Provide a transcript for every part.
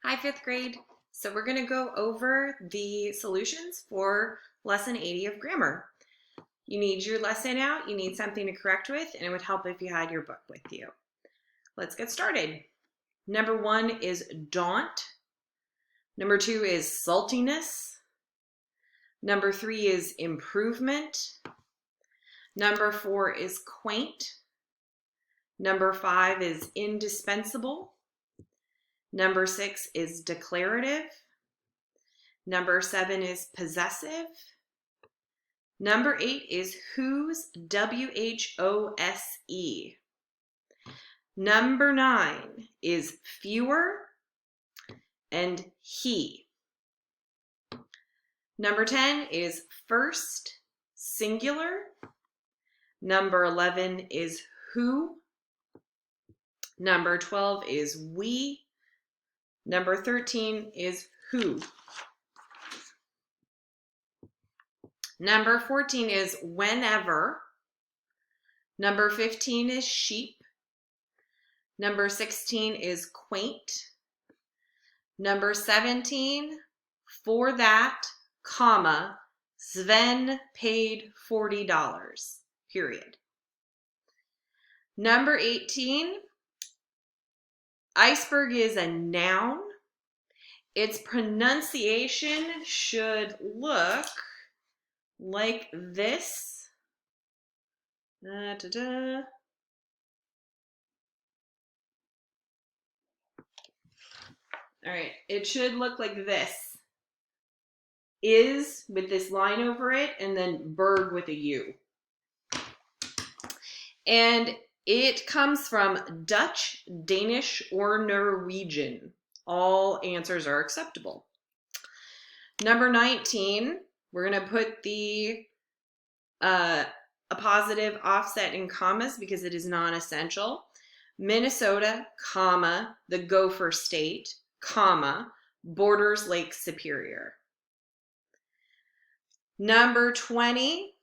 Hi, fifth grade. So we're going to go over the solutions for lesson 80 of grammar. You need your lesson out, you need something to correct with, and it would help if you had your book with you. Let's get started. Number 1 is daunt. Number 2 is saltiness. Number 3 is improvement. Number 4 is quaint. Number 5 is indispensable. Number 6 is declarative. Number 7 is possessive. Number 8 is whose, W-H-O-S-E. Number 9 is fewer and he. Number 10 is first, singular. Number 11 is who. Number 12 is we. Number 13 is who. Number 14 is whenever. Number 15 is sheep. Number 16 is quaint. Number 17, for that, comma, Sven paid $40, period. Number 18, iceberg is a noun. Its pronunciation should look like this. Da-da-da. All right, it should look like this. Is with this line over it, and then berg with a U. And it comes from Dutch, Danish, or Norwegian. All answers are acceptable. Number 19, we're going to put the appositive offset in commas because it is non-essential. Minnesota, comma, the Gopher State, comma, borders Lake Superior. Number 20,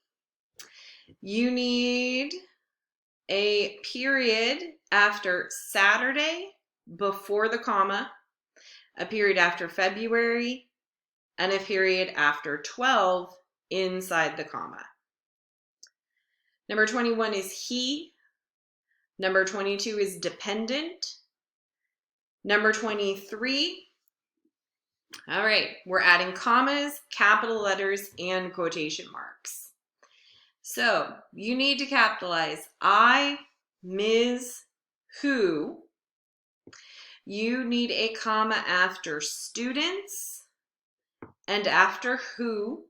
you need a period after Saturday before the comma, a period after February, and a period after 12 inside the comma. Number 21 is he. Number 22 is dependent. Number 23, all right, we're adding commas, capital letters, and quotation marks. So you need to capitalize I, Ms., who. You need a comma after students and after who.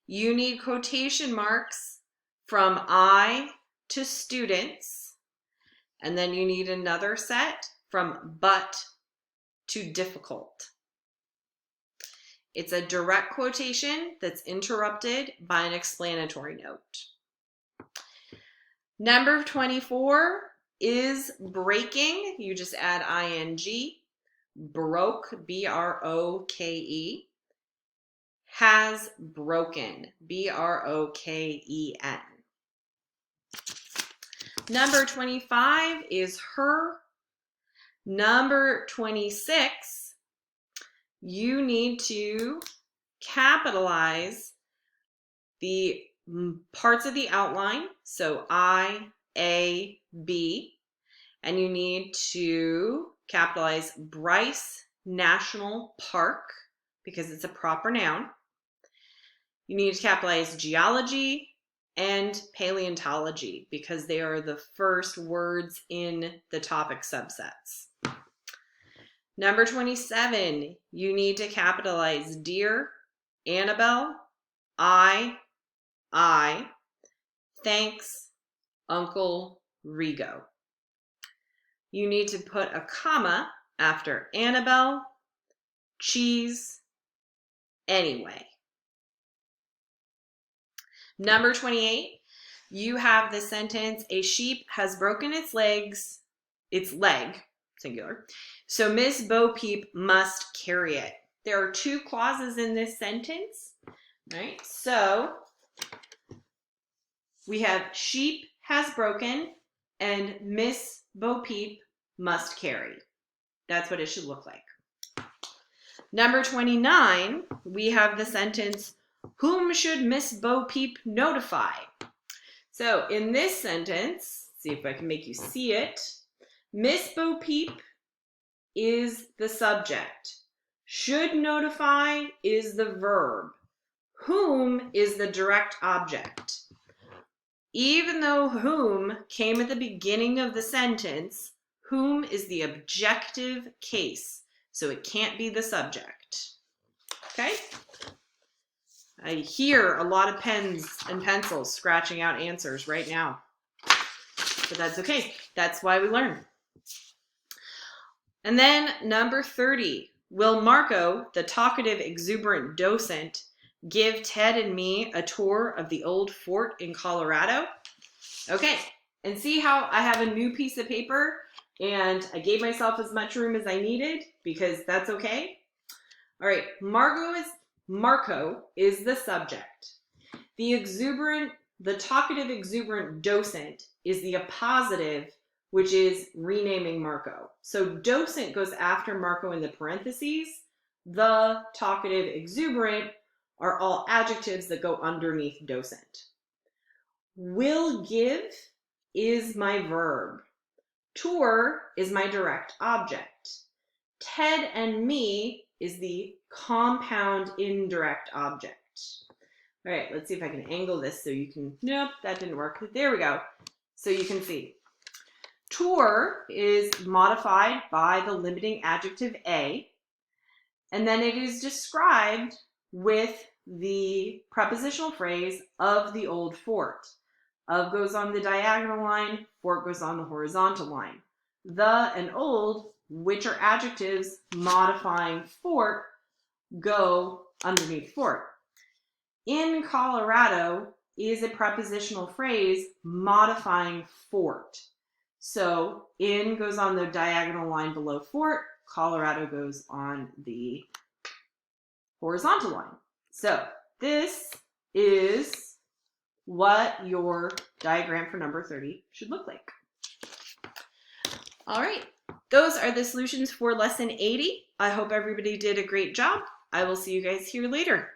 You need quotation marks from I to students, and then you need another set from but to difficult. It's a direct quotation that's interrupted by an explanatory note. Number 24 is breaking. You just add ing. Broke, B-R-O-K-E. Has broken, B-R-O-K-E-N. Number 25 is her. Number 26, you need to capitalize the parts of the outline, so I, A, B, and you need to capitalize Bryce National Park because it's a proper noun. You need to capitalize geology and paleontology because they are the first words in the topic subsets. Number 27, you need to capitalize dear, Annabelle, I, thanks, Uncle Rigo. You need to put a comma after Annabelle, cheese, anyway. Number 28, you have the sentence, a sheep has broken its leg, singular, so Miss Bo Peep must carry it. There are two clauses in this sentence, right? So we have sheep has broken and Miss Bo Peep must carry. That's what it should look like. Number 29, we have the sentence, whom should Miss Bo Peep notify? So in this sentence, see if I can make you see it. Miss Bo Peep is the subject. Should notify is the verb. Whom is the direct object. Even though whom came at the beginning of the sentence, whom is the objective case, so it can't be the subject. Okay? I hear a lot of pens and pencils scratching out answers right now, but that's okay. That's why we learn. And then number 30, will Marco, the talkative, exuberant docent, give Ted and me a tour of the old fort in Colorado? Okay, and see how I have a new piece of paper and I gave myself as much room as I needed because that's okay. All right, Marco is the subject. The talkative, exuberant docent is the appositive, which is renaming Marco. So docent goes after Marco in the parentheses. The talkative, exuberant are all adjectives that go underneath docent. Will give is my verb. Tour is my direct object. Ted and me is the compound indirect object. All right, let's see if I can angle this so you can, nope, that didn't work. There we go. So you can see. Tour is modified by the limiting adjective a, and then it is described with the prepositional phrase of the old fort. Of goes on the diagonal line, fort goes on the horizontal line. The and old, which are adjectives modifying fort, go underneath fort. In Colorado is a prepositional phrase modifying fort. So in goes on the diagonal line below fort, Colorado goes on the horizontal line. So this is what your diagram for number 30 should look like. All right, those are the solutions for lesson 80. I hope everybody did a great job. I will see you guys here later.